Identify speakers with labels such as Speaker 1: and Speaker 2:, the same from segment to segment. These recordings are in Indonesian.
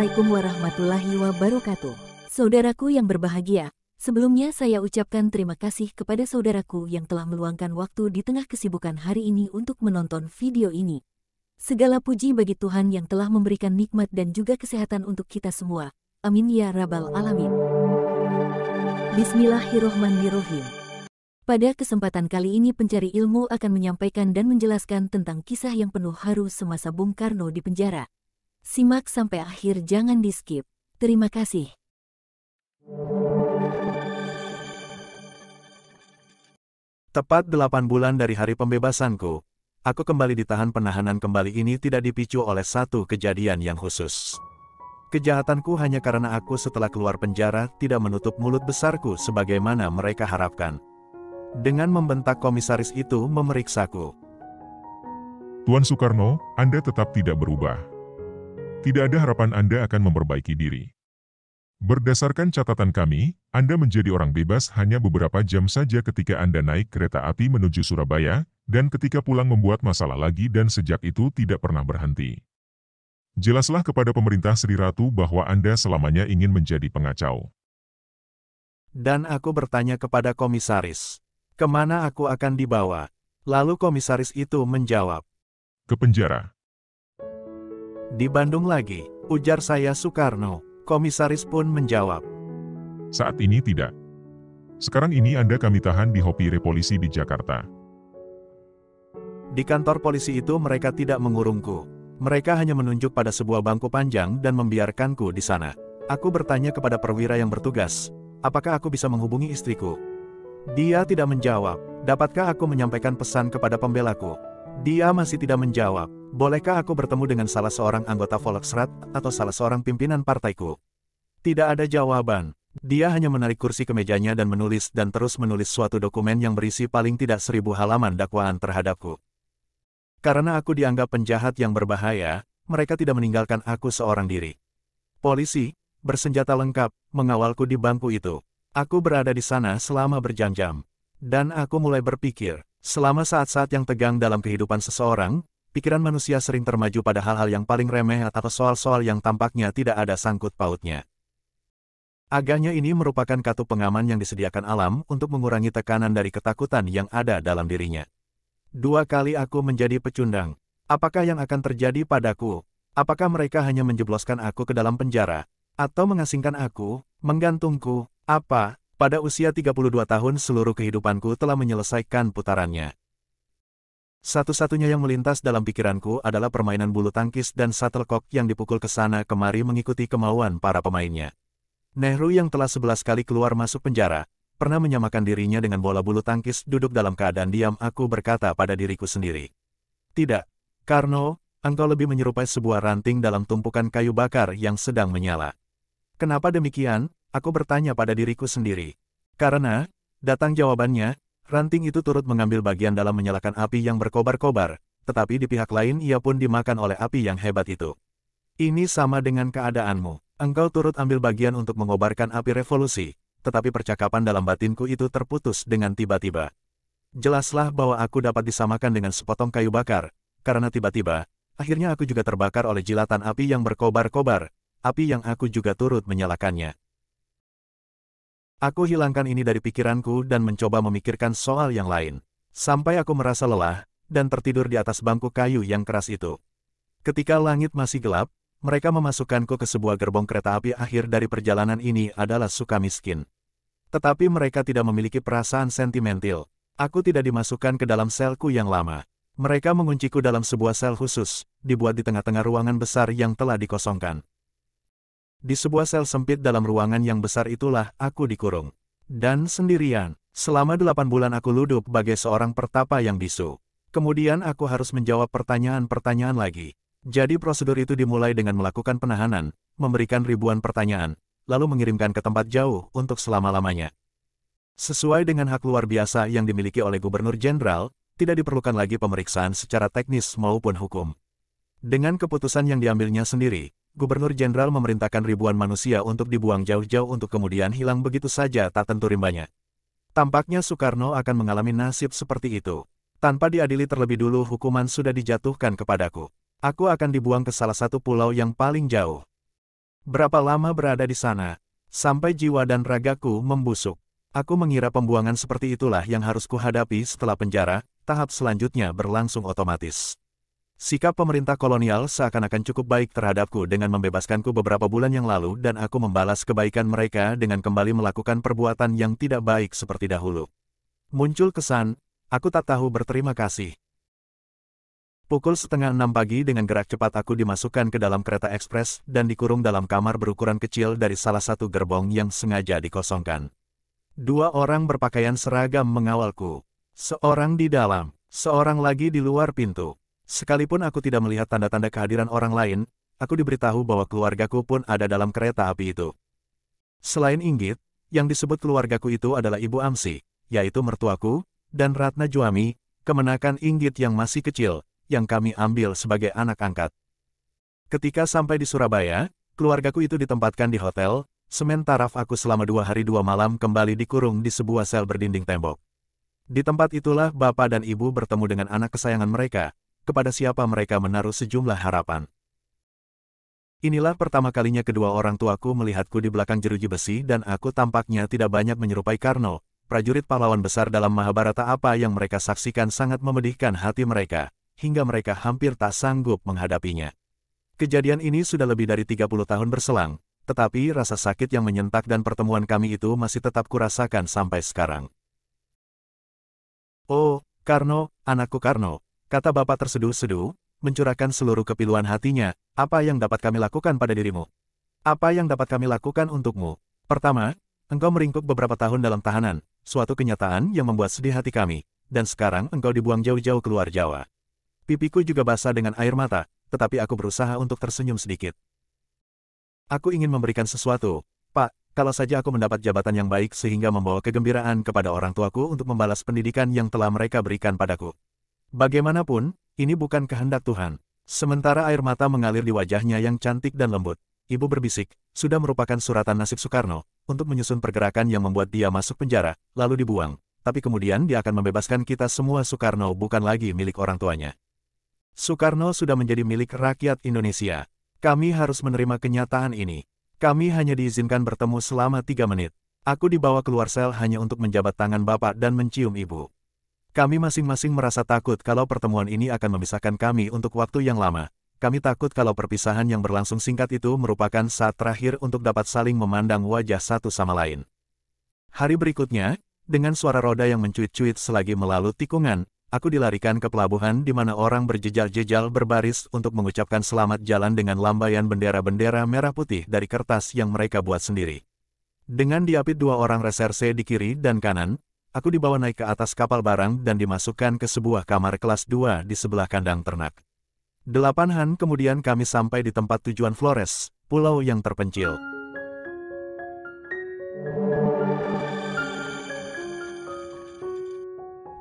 Speaker 1: Assalamualaikum warahmatullahi wabarakatuh. Saudaraku yang berbahagia, sebelumnya saya ucapkan terima kasih kepada saudaraku yang telah meluangkan waktu di tengah kesibukan hari ini untuk menonton video ini. Segala puji bagi Tuhan yang telah memberikan nikmat dan juga kesehatan untuk kita semua. Amin ya rabbal alamin. Bismillahirrohmanirrohim. Pada kesempatan kali ini pencari ilmu akan menyampaikan dan menjelaskan tentang kisah yang penuh haru semasa Bung Karno di penjara. Simak sampai akhir, jangan di-skip. Terima kasih.
Speaker 2: Tepat 8 bulan dari hari pembebasanku, aku kembali ditahan. Penahanan kembali ini tidak dipicu oleh satu kejadian yang khusus. Kejahatanku hanya karena aku setelah keluar penjara tidak menutup mulut besarku sebagaimana mereka harapkan. Dengan membentak, komisaris itu memeriksaku.
Speaker 3: Tuan Soekarno, Anda tetap tidak berubah. Tidak ada harapan Anda akan memperbaiki diri. Berdasarkan catatan kami, Anda menjadi orang bebas hanya beberapa jam saja ketika Anda naik kereta api menuju Surabaya, dan ketika pulang membuat masalah lagi dan sejak itu tidak pernah berhenti. Jelaslah kepada pemerintah Sri Ratu bahwa Anda selamanya ingin menjadi pengacau.
Speaker 2: Dan aku bertanya kepada komisaris, kemana aku akan dibawa? Lalu komisaris itu menjawab,
Speaker 3: ke penjara.
Speaker 2: Di Bandung lagi, ujar saya. Soekarno. Komisaris pun menjawab,
Speaker 3: saat ini tidak. Sekarang ini Anda kami tahan di Hopire Polisi di Jakarta.
Speaker 2: Di kantor polisi itu mereka tidak mengurungku. Mereka hanya menunjuk pada sebuah bangku panjang dan membiarkanku di sana. Aku bertanya kepada perwira yang bertugas, apakah aku bisa menghubungi istriku? Dia tidak menjawab. Dapatkah aku menyampaikan pesan kepada pembelaku? Dia masih tidak menjawab. Bolehkah aku bertemu dengan salah seorang anggota Volksrat atau salah seorang pimpinan partaiku? Tidak ada jawaban. Dia hanya menarik kursi ke mejanya dan terus menulis suatu dokumen yang berisi paling tidak 1000 halaman dakwaan terhadapku. Karena aku dianggap penjahat yang berbahaya, mereka tidak meninggalkan aku seorang diri. Polisi, bersenjata lengkap, mengawalku di bangku itu. Aku berada di sana selama berjam-jam. Dan aku mulai berpikir, selama saat-saat yang tegang dalam kehidupan seseorang, pikiran manusia sering termaju pada hal-hal yang paling remeh atau soal-soal yang tampaknya tidak ada sangkut pautnya. Agaknya ini merupakan katup pengaman yang disediakan alam untuk mengurangi tekanan dari ketakutan yang ada dalam dirinya. 2 kali aku menjadi pecundang. Apakah yang akan terjadi padaku? Apakah mereka hanya menjebloskan aku ke dalam penjara? Atau mengasingkan aku, menggantungku? Apa? Pada usia 32 tahun seluruh kehidupanku telah menyelesaikan putarannya. Satu-satunya yang melintas dalam pikiranku adalah permainan bulu tangkis dan shuttlecock yang dipukul ke sana kemari mengikuti kemauan para pemainnya. Nehru yang telah 11 kali keluar masuk penjara, pernah menyamakan dirinya dengan bola bulu tangkis duduk dalam keadaan diam. Aku berkata pada diriku sendiri, tidak, Karno, engkau lebih menyerupai sebuah ranting dalam tumpukan kayu bakar yang sedang menyala. Kenapa demikian? Aku bertanya pada diriku sendiri. Karena, datang jawabannya, ranting itu turut mengambil bagian dalam menyalakan api yang berkobar-kobar, tetapi di pihak lain ia pun dimakan oleh api yang hebat itu. Ini sama dengan keadaanmu. Engkau turut ambil bagian untuk mengobarkan api revolusi, tetapi percakapan dalam batinku itu terputus dengan tiba-tiba. Jelaslah bahwa aku dapat disamakan dengan sepotong kayu bakar, karena tiba-tiba, akhirnya aku juga terbakar oleh jilatan api yang berkobar-kobar, api yang aku juga turut menyalakannya. Aku hilangkan ini dari pikiranku dan mencoba memikirkan soal yang lain. Sampai aku merasa lelah, dan tertidur di atas bangku kayu yang keras itu. Ketika langit masih gelap, mereka memasukkanku ke sebuah gerbong kereta api. Akhir dari perjalanan ini adalah Sukamiskin. Tetapi mereka tidak memiliki perasaan sentimental. Aku tidak dimasukkan ke dalam selku yang lama. Mereka mengunciku dalam sebuah sel khusus, dibuat di tengah-tengah ruangan besar yang telah dikosongkan. Di sebuah sel sempit dalam ruangan yang besar itulah aku dikurung. Dan sendirian. Selama 8 bulan aku ludup bagai seorang pertapa yang bisu. Kemudian aku harus menjawab pertanyaan-pertanyaan lagi. Jadi prosedur itu dimulai dengan melakukan penahanan, memberikan ribuan pertanyaan, lalu mengirimkan ke tempat jauh untuk selama-lamanya. Sesuai dengan hak luar biasa yang dimiliki oleh Gubernur Jenderal, tidak diperlukan lagi pemeriksaan secara teknis maupun hukum. Dengan keputusan yang diambilnya sendiri, Gubernur Jenderal memerintahkan ribuan manusia untuk dibuang jauh-jauh untuk kemudian hilang begitu saja tak tentu rimbanya. Tampaknya Soekarno akan mengalami nasib seperti itu. Tanpa diadili terlebih dulu hukuman sudah dijatuhkan kepadaku. Aku akan dibuang ke salah satu pulau yang paling jauh. Berapa lama berada di sana? Sampai jiwa dan ragaku membusuk. Aku mengira pembuangan seperti itulah yang harus kuhadapi setelah penjara, tahap selanjutnya berlangsung otomatis. Sikap pemerintah kolonial seakan-akan cukup baik terhadapku dengan membebaskanku beberapa bulan yang lalu dan aku membalas kebaikan mereka dengan kembali melakukan perbuatan yang tidak baik seperti dahulu. Muncul kesan, aku tak tahu berterima kasih. Pukul 5:30 pagi dengan gerak cepat aku dimasukkan ke dalam kereta ekspres dan dikurung dalam kamar berukuran kecil dari salah satu gerbong yang sengaja dikosongkan. 2 orang berpakaian seragam mengawalku. Seorang di dalam, seorang lagi di luar pintu. Sekalipun aku tidak melihat tanda-tanda kehadiran orang lain, aku diberitahu bahwa keluargaku pun ada dalam kereta api itu. Selain Inggit, yang disebut keluargaku itu adalah Ibu Amsi, yaitu mertuaku, dan Ratna Juami, kemenakan Inggit yang masih kecil, yang kami ambil sebagai anak angkat. Ketika sampai di Surabaya, keluargaku itu ditempatkan di hotel, sementara aku selama 2 hari 2 malam kembali dikurung di sebuah sel berdinding tembok. Di tempat itulah bapak dan ibu bertemu dengan anak kesayangan mereka, kepada siapa mereka menaruh sejumlah harapan. Inilah pertama kalinya kedua orang tuaku melihatku di belakang jeruji besi dan aku tampaknya tidak banyak menyerupai Karno, prajurit pahlawan besar dalam Mahabharata. Apa yang mereka saksikan sangat memedihkan hati mereka, hingga mereka hampir tak sanggup menghadapinya. Kejadian ini sudah lebih dari 30 tahun berselang, tetapi rasa sakit yang menyentak dan pertemuan kami itu masih tetap kurasakan sampai sekarang. "Oh, Karno, anakku Karno," kata bapak terseduh-seduh, mencurahkan seluruh kepiluan hatinya. "Apa yang dapat kami lakukan pada dirimu? Apa yang dapat kami lakukan untukmu? Pertama, engkau meringkuk beberapa tahun dalam tahanan, suatu kenyataan yang membuat sedih hati kami, dan sekarang engkau dibuang jauh-jauh keluar Jawa." Pipiku juga basah dengan air mata, tetapi aku berusaha untuk tersenyum sedikit. "Aku ingin memberikan sesuatu, Pak, kalau saja aku mendapat jabatan yang baik sehingga membawa kegembiraan kepada orang tuaku untuk membalas pendidikan yang telah mereka berikan padaku. Bagaimanapun, ini bukan kehendak Tuhan." Sementara air mata mengalir di wajahnya yang cantik dan lembut, ibu berbisik, sudah merupakan suratan nasib Soekarno, untuk menyusun pergerakan yang membuat dia masuk penjara, lalu dibuang. Tapi kemudian dia akan membebaskan kita semua. Soekarno bukan lagi milik orang tuanya. Soekarno sudah menjadi milik rakyat Indonesia. Kami harus menerima kenyataan ini. Kami hanya diizinkan bertemu selama 3 menit. Aku dibawa keluar sel hanya untuk menjabat tangan bapak dan mencium ibu. Kami masing-masing merasa takut kalau pertemuan ini akan memisahkan kami untuk waktu yang lama. Kami takut kalau perpisahan yang berlangsung singkat itu merupakan saat terakhir untuk dapat saling memandang wajah satu sama lain. Hari berikutnya, dengan suara roda yang mencuit-cuit selagi melalui tikungan, aku dilarikan ke pelabuhan di mana orang berjejal-jejal berbaris untuk mengucapkan selamat jalan dengan lambaian bendera-bendera merah putih dari kertas yang mereka buat sendiri. Dengan diapit 2 orang reserse di kiri dan kanan, aku dibawa naik ke atas kapal barang dan dimasukkan ke sebuah kamar kelas 2 di sebelah kandang ternak. 8 hari kemudian kami sampai di tempat tujuan Flores, pulau yang terpencil.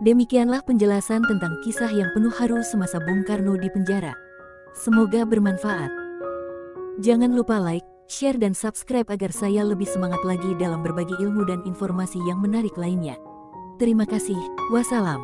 Speaker 1: Demikianlah penjelasan tentang kisah yang penuh haru semasa Bung Karno di penjara. Semoga bermanfaat. Jangan lupa like, share dan subscribe agar saya lebih semangat lagi dalam berbagi ilmu dan informasi yang menarik lainnya. Terima kasih. Wassalam.